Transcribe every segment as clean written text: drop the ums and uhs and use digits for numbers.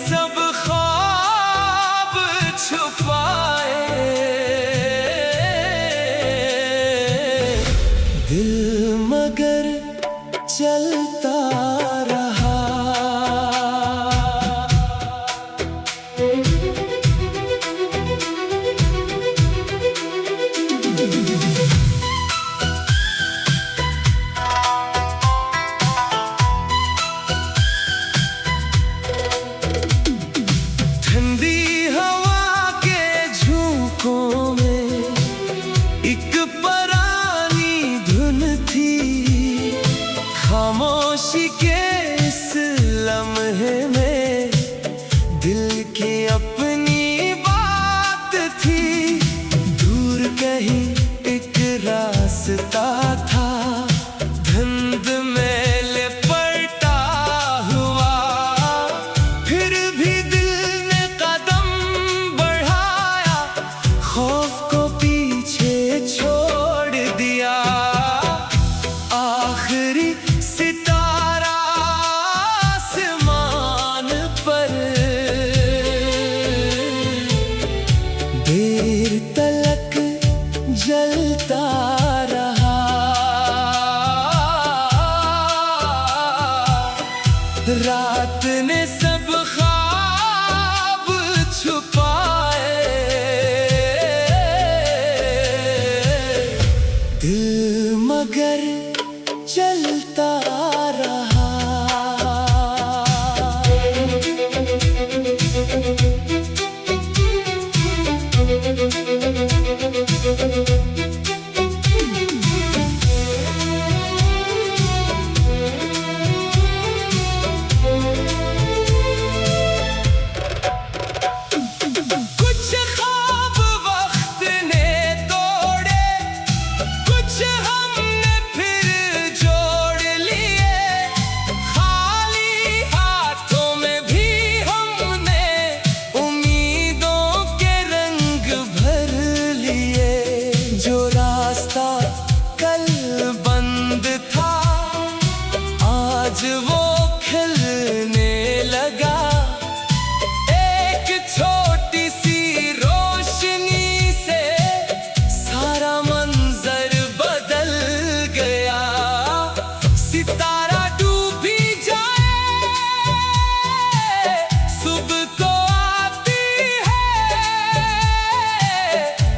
सब ख्वाब छुपाए, दिल मगर चलता रहा। ठंडी हवा के झोंकों में एक पुरानी धुन थी, खामोशी के इस लम्हे में दिल की अपनी बात थी। दूर कहीं एक रास्ता था, धुंध में लिपटा हुआ, फिर भी दिल ने कदम बढ़ाया, खौफ को पीछे छोड़ दिया। आखिरी सितारा आसमान पर देर तलक जलता रहा। रात ने सब ख्वाब छुपाए, दिल मगर चलता रहा। कुछ ख्वाब वक्त ने तोड़े, कुछ हमने फिर जोड़ लिए। खाली हाथों में भी हमने उम्मीदों के रंग भर लिए। जो रास्ता कल बंद था, आज वो खिलने लगा। एक छोटी सी रोशनी से सारा मंजर बदल गया। सितारा डूब भी जाए, सुबह तो आती है।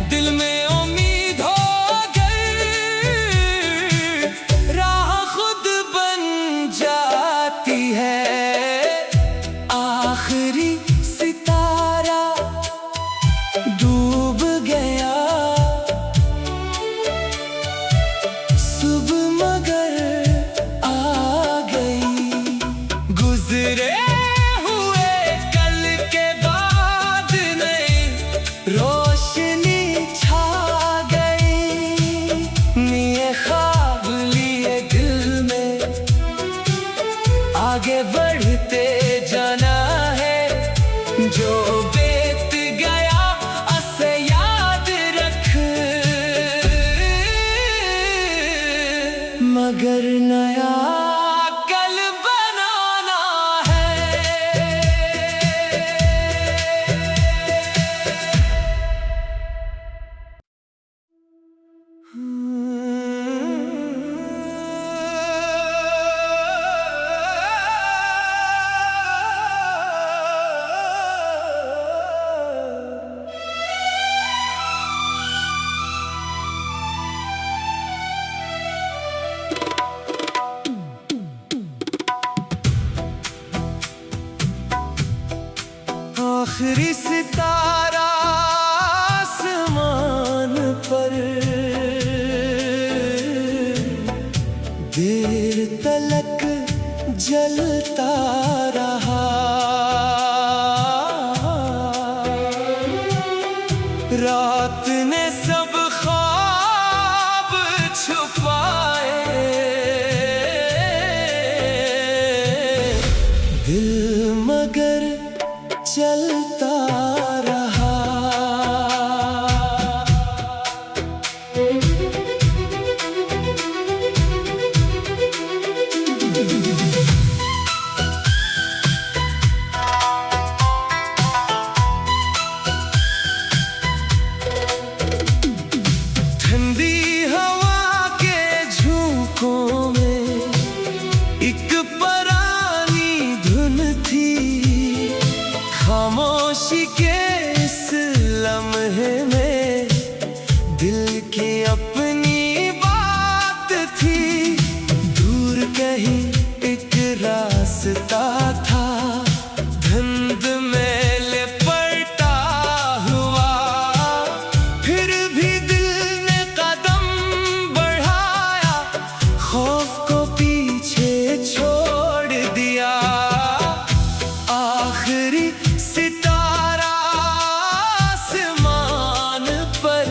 दिल में उम्मीद हो गई, राह खुद बन जाती है। आखिरी सितारा डूब गया, सुबह मगर आ गई। गुजरे हुए कल के बाद नई रोशनी छा गई। निये ख्वाब लिए दिल में, आगे बढ़ते जाना है। जो बीत गया उसे याद रख, मगर नया कल बनाना है। आखिरी सितारा आसमान पर देर तलक जलता रहा। रात ने सब ख्वाब छुपाए, दिल मगर चलता रहा। खामोशी के इस लम्हे में दिल की अपनी बात थी। दूर कहीं एक रास्ता था, धुंध में लिपटा हुआ। फिर भी दिल ने कदम बढ़ाया, खौफ को पीछे छोड़ दिया। आखिरी सितारा आसमान पर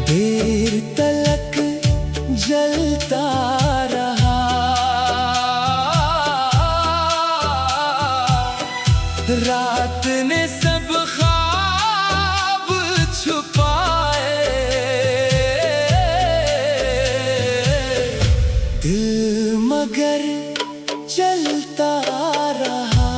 देर तलक जलता रहा। रात ने सब ख्वाब छुपाए, दिल मगर चलता रहा।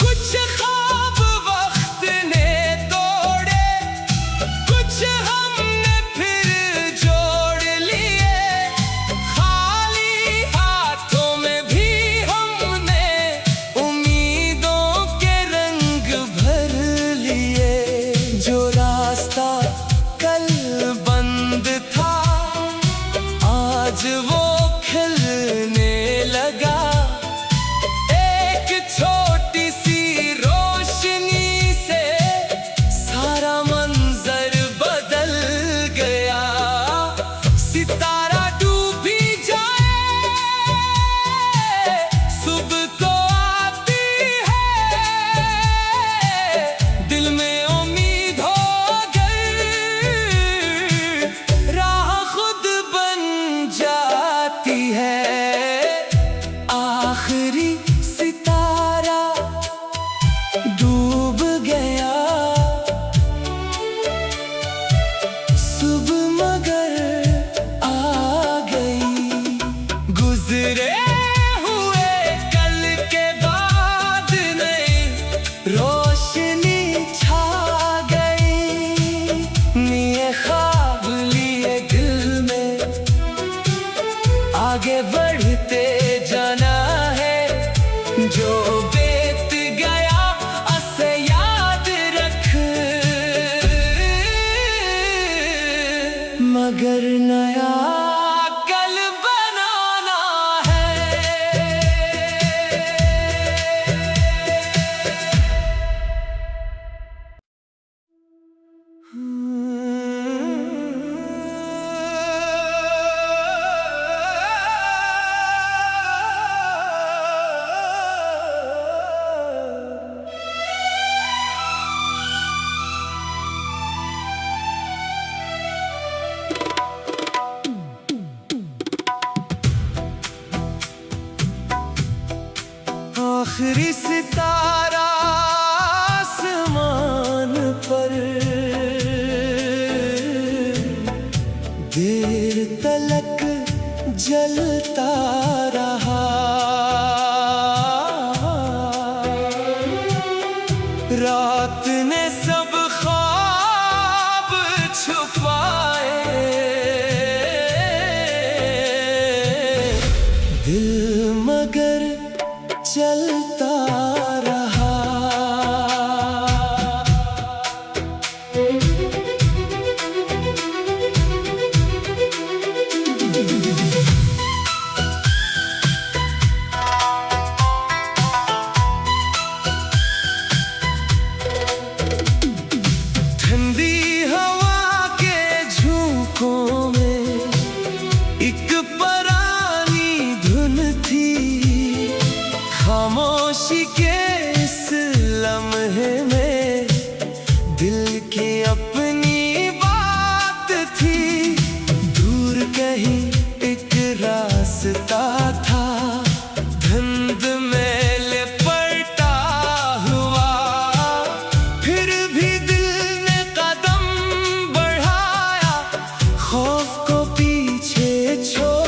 कुछ ख्वाब वक्त ने तोड़े, कुछ हमने फिर जोड़ लिए। खाली हाथों में भी हमने उम्मीदों के रंग भर लिए। जो रास्ता कल बंद था, आज वो खिलने लगा। एक छोटी सी रोशनी से सारा मंजर बदल गया। सितारा डूब भी जाए, सुबह तो आती है। दिल में उम्मीद हो अगर, राह खुद बन जाती है। आखिरी सितारा डूब गया, सुबह मगर आ गई। गुजरे हुए कल के बाद नई रोशनी छा गई। नए ख्वाब लिए दिल में, आगे बढ़ते जाना है। जो बीत गया उसे याद रख, मगर नया कल बनाना है। आखिरी सितारा आसमान पर देर तलक जलता रहा। रात ने सब ख्वाब छुपाए, दिल मगर चलता रहा। ठंडी हवा के झोंकों में एक पुरानी धुन थी। खामोशी के इस लम्हे में दिल की अपनी बात थी। दूर कहीं एक रास्ता था, धुंध में लिपटा हुआ। फिर भी दिल ने कदम बढ़ाया, खौफ को पीछे छोड़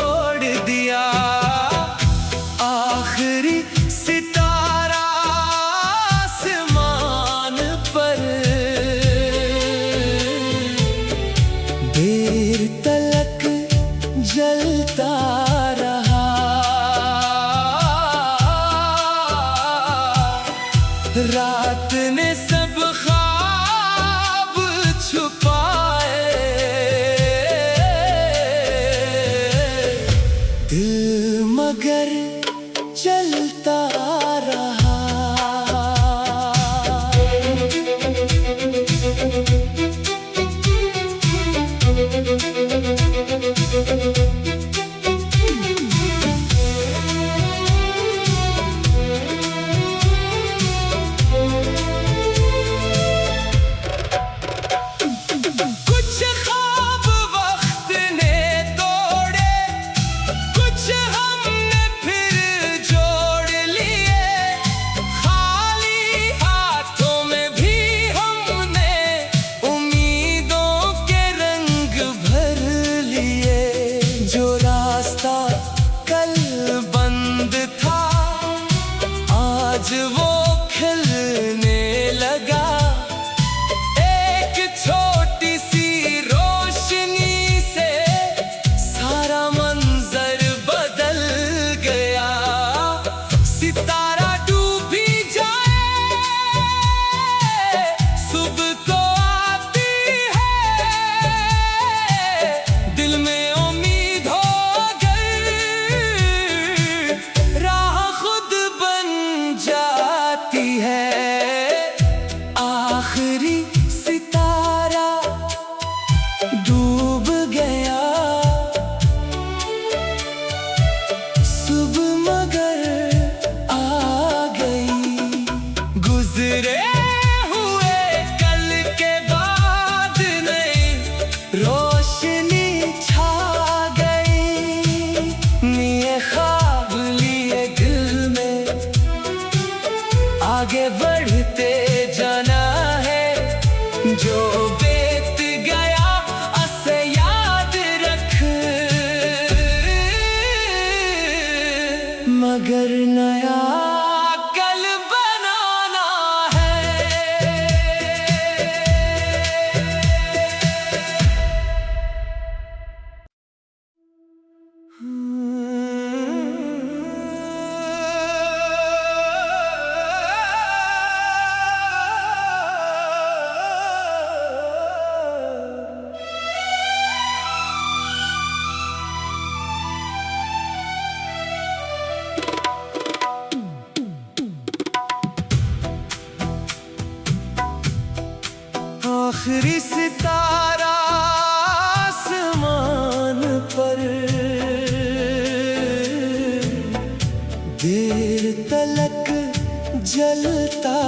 मगर नया कल बनाना है। आखिरी सितारा आसमान पर देर तलक जलता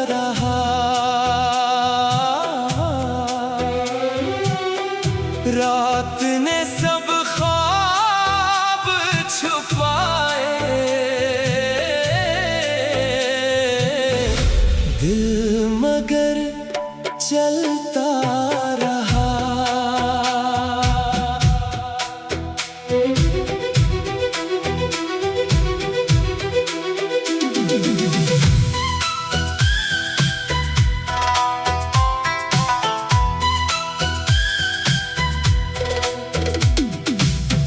रहा। रात ने सब ख्वाब छुपाए, दिल मगर चलता रहा।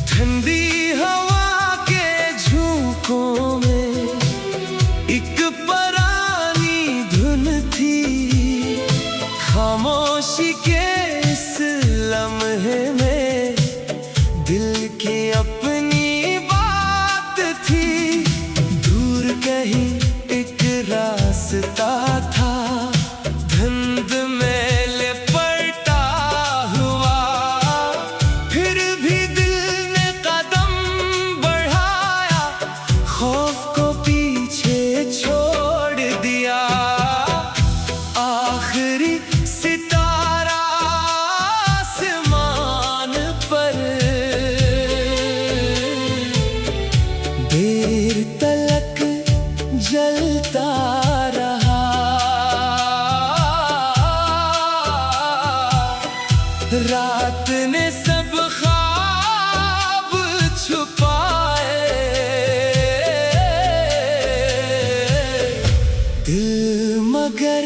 ठंडी हवा के झोंकों में एक पुरानी धुन थी। खामोशी के इस लम्हे में दिल की अपनी बात थी। दूर कहीं एक रास्ता था, धुंध में लिपटा हुआ। फिर भी दिल ने कदम बढ़ाया, खौफ को पीछे छोड़ दिया। आखिरी सितारा आसमान पर देर तलक जलता रहा। रात ने सब ख्वाब छुपाए, दिल मगर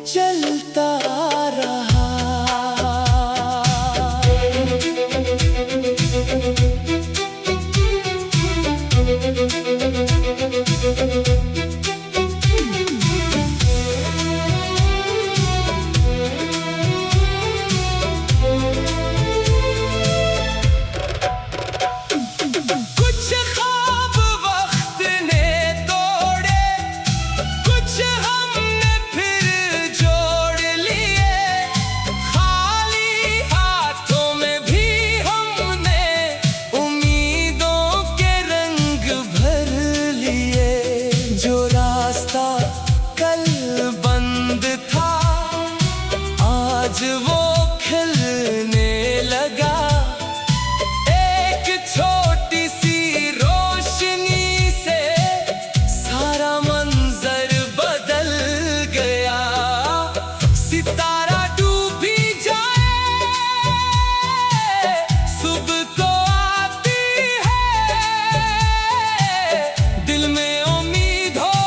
चलता रहा। कुछ ख्वाब वक्त ने तोड़े, कुछ हमने फिर जोड़ लिए। खाली हाथों में भी हमने उम्मीदों के रंग भर लिए। जो रास्ता कल बंद था, आज वो खिलने लगा। एक छोटी सी रोशनी से सारा मंजर बदल गया। सितारा डूब भी जाए, सुबह तो आती है। दिल में उम्मीद हो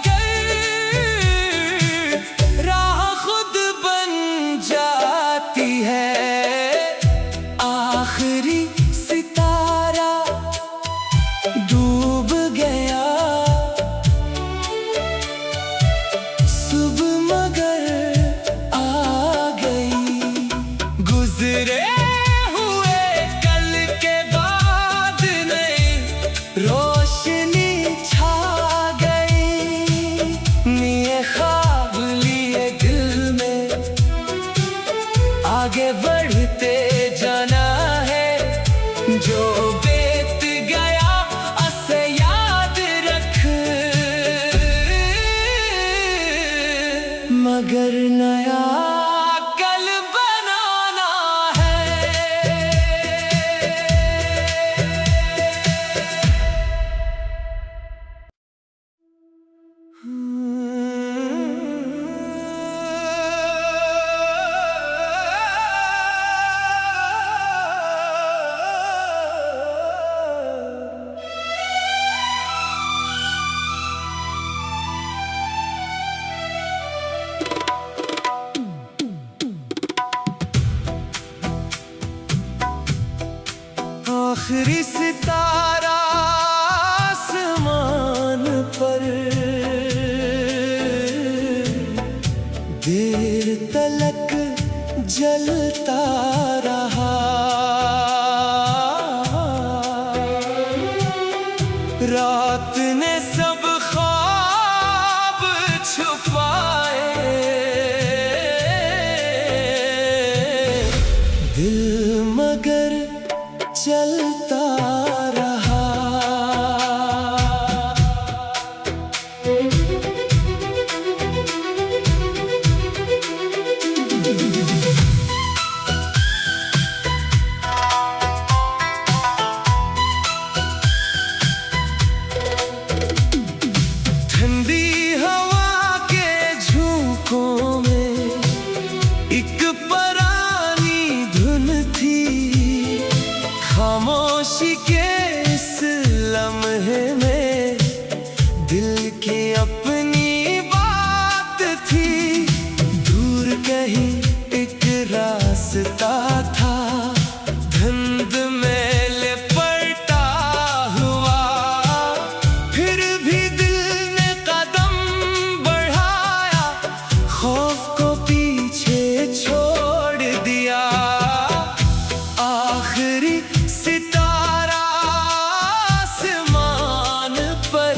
गई, राह खुद बन जाती है। आखिरी सितारा डूब गया, सुबह मगर आ गई। गुजरे हुए कल के बाद नई रोशनी छा गई। नए ख्वाब लिए दिल में, आगे बढ़ते जाना है। जो बीत गया उसे याद रख, मगर नया कल बनाना है। आखिरी सितारा आसमान पर देर तलक जलता रहा। रात ने सब ख्वाब छुपाए, दिल मगर चलता रहा। ठंडी हवा के झोंकों में एक पुरानी धुन थी। खामोशी के इस लम्हे में दिल की अपनी बात थी। दूर कहीं एक रास्ता था, धुंध में लिपटा हुआ। फिर भी दिल ने कदम बढ़ाया, खौफ को पीछे छोड़ दिया। आखिरी सितारा आसमान पर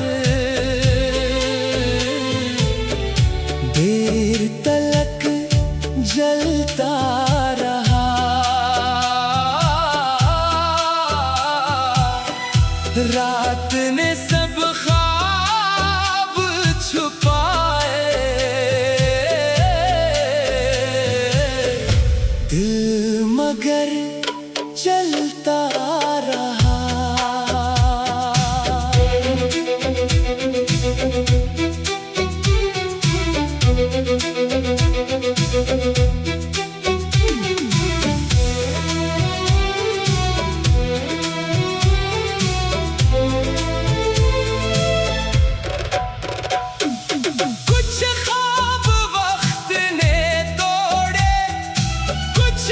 देर तलक जलता रहा। रात ने सब ख्वाब छुपाए, दिल मगर चलता रहा। कुछ ख्वाब वक्त ने तोड़े, कुछ